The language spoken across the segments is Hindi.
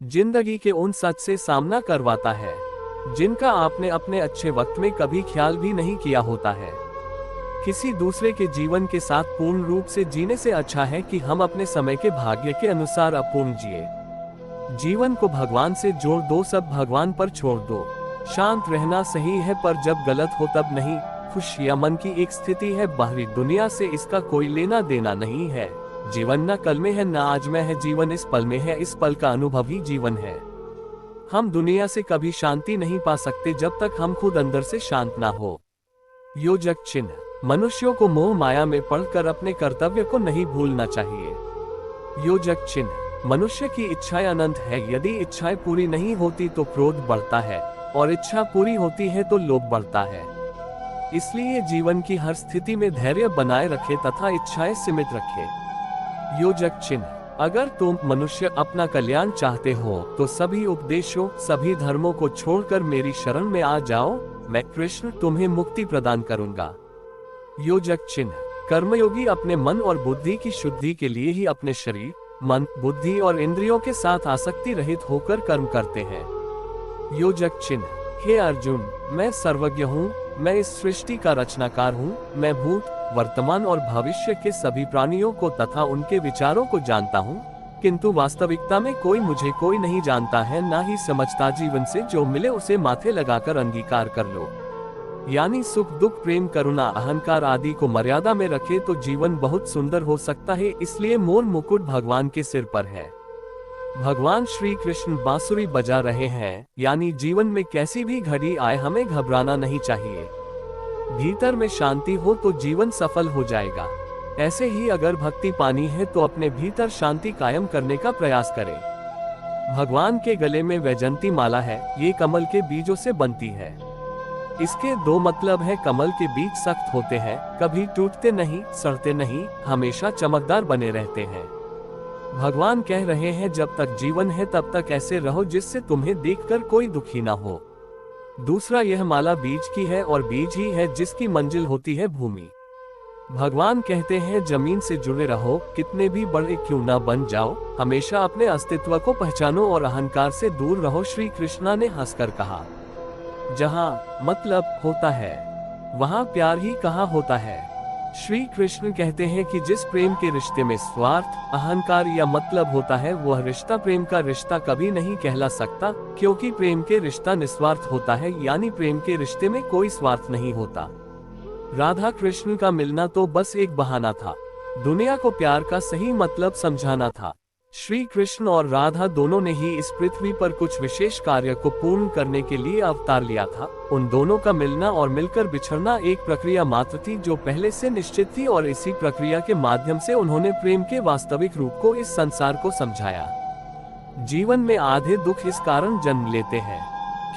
जिंदगी के उन सच से सामना करवाता है जिनका आपने अपने अच्छे वक्त में कभी ख्याल भी नहीं किया होता है। किसी दूसरे के जीवन के साथ पूर्ण रूप से जीने से अच्छा है कि हम अपने समय के भाग्य के अनुसार अपूर्ण जिए। जीवन को भगवान से जोड़ दो, सब भगवान पर छोड़ दो। शांत रहना सही है पर जब गलत हो तब नहीं। खुश या मन की एक स्थिति है, बाहरी दुनिया से इसका कोई लेना देना नहीं है। जीवन न कल में है न आज में है, जीवन इस पल में है, इस पल का अनुभव ही जीवन है। हम दुनिया से कभी शांति नहीं पा सकते जब तक हम खुद अंदर से शांत ना हो। योजक चिन्ह: मनुष्यों को मोह माया में पड़कर अपने कर्तव्य को नहीं भूलना चाहिए। योजक चिन्ह: मनुष्य की इच्छाएं अनंत है, यदि इच्छाएं पूरी नहीं होती तो क्रोध बढ़ता है और इच्छा पूरी होती है तो लोभ बढ़ता है। इसलिए जीवन की हर स्थिति में धैर्य बनाए रखे तथा इच्छाएं सीमित रखे। योजक चिन्ह: अगर तुम मनुष्य अपना कल्याण चाहते हो तो सभी उपदेशों, सभी धर्मों को छोड़कर मेरी शरण में आ जाओ, मैं कृष्ण तुम्हें मुक्ति प्रदान करूंगा। योजक चिन्ह: कर्मयोगी अपने मन और बुद्धि की शुद्धि के लिए ही अपने शरीर, मन, बुद्धि और इंद्रियों के साथ आसक्ति रहित होकर कर्म करते हैं। योजक चिन्ह: हे अर्जुन, मैं सर्वज्ञ हूँ, मैं इस सृष्टि का रचनाकार हूँ, मैं भूत, वर्तमान और भविष्य के सभी प्राणियों को तथा उनके विचारों को जानता हूँ, किंतु वास्तविकता में कोई नहीं जानता है, ना ही समझता। जीवन से जो मिले उसे माथे लगाकर अंगीकार कर लो। यानी सुख दुख, प्रेम, करुणा, अहंकार आदि को मर्यादा में रखे तो जीवन बहुत सुंदर हो सकता है। इसलिए मोर मुकुट भगवान के सिर पर है। भगवान श्री कृष्ण बांसुरी बजा रहे हैं, यानी जीवन में कैसी भी घड़ी आए हमें घबराना नहीं चाहिए। भीतर में शांति हो तो जीवन सफल हो जाएगा। ऐसे ही अगर भक्ति पानी है तो अपने भीतर शांति कायम करने का प्रयास करें। भगवान के गले में वैजंती माला है, ये कमल के बीजों से बनती है। इसके दो मतलब है, कमल के बीज सख्त होते हैं, कभी टूटते नहीं, सड़ते नहीं, हमेशा चमकदार बने रहते हैं। भगवान कह रहे हैं जब तक जीवन है तब तक ऐसे रहो जिससे तुम्हें देखकर कोई दुखी ना हो। दूसरा, यह माला बीज की है और बीज ही है जिसकी मंजिल होती है भूमि। भगवान कहते हैं जमीन से जुड़े रहो, कितने भी बड़े क्यों ना बन जाओ, हमेशा अपने अस्तित्व को पहचानो और अहंकार से दूर रहो। श्री कृष्णा ने हंसकर कहा, जहाँ मतलब होता है वहाँ प्यार ही कहाँ होता है। श्री कृष्ण कहते हैं कि जिस प्रेम के रिश्ते में स्वार्थ, अहंकार या मतलब होता है वह रिश्ता प्रेम का रिश्ता कभी नहीं कहला सकता, क्योंकि प्रेम के रिश्ता निस्वार्थ होता है, यानी प्रेम के रिश्ते में कोई स्वार्थ नहीं होता। राधा कृष्ण का मिलना तो बस एक बहाना था, दुनिया को प्यार का सही मतलब समझाना था। श्री कृष्ण और राधा दोनों ने ही इस पृथ्वी पर कुछ विशेष कार्य को पूर्ण करने के लिए अवतार लिया था। उन दोनों का मिलना और मिलकर बिछड़ना एक प्रक्रिया मात्र थी जो पहले से निश्चित थी, और इसी प्रक्रिया के माध्यम से उन्होंने प्रेम के वास्तविक रूप को इस संसार को समझाया। जीवन में आधे दुख इस कारण जन्म लेते हैं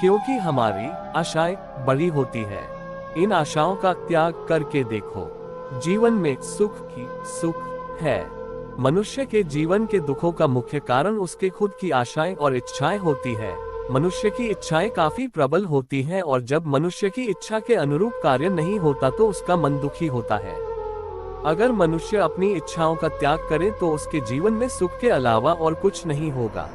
क्योंकि हमारी आशाएं बड़ी होती है। इन आशाओं का त्याग करके देखो, जीवन में सुख ही सुख है। मनुष्य के जीवन के दुखों का मुख्य कारण उसके खुद की आशाएं और इच्छाएं होती है। मनुष्य की इच्छाएं काफी प्रबल होती हैं और जब मनुष्य की इच्छा के अनुरूप कार्य नहीं होता तो उसका मन दुखी होता है। अगर मनुष्य अपनी इच्छाओं का त्याग करे तो उसके जीवन में सुख के अलावा और कुछ नहीं होगा।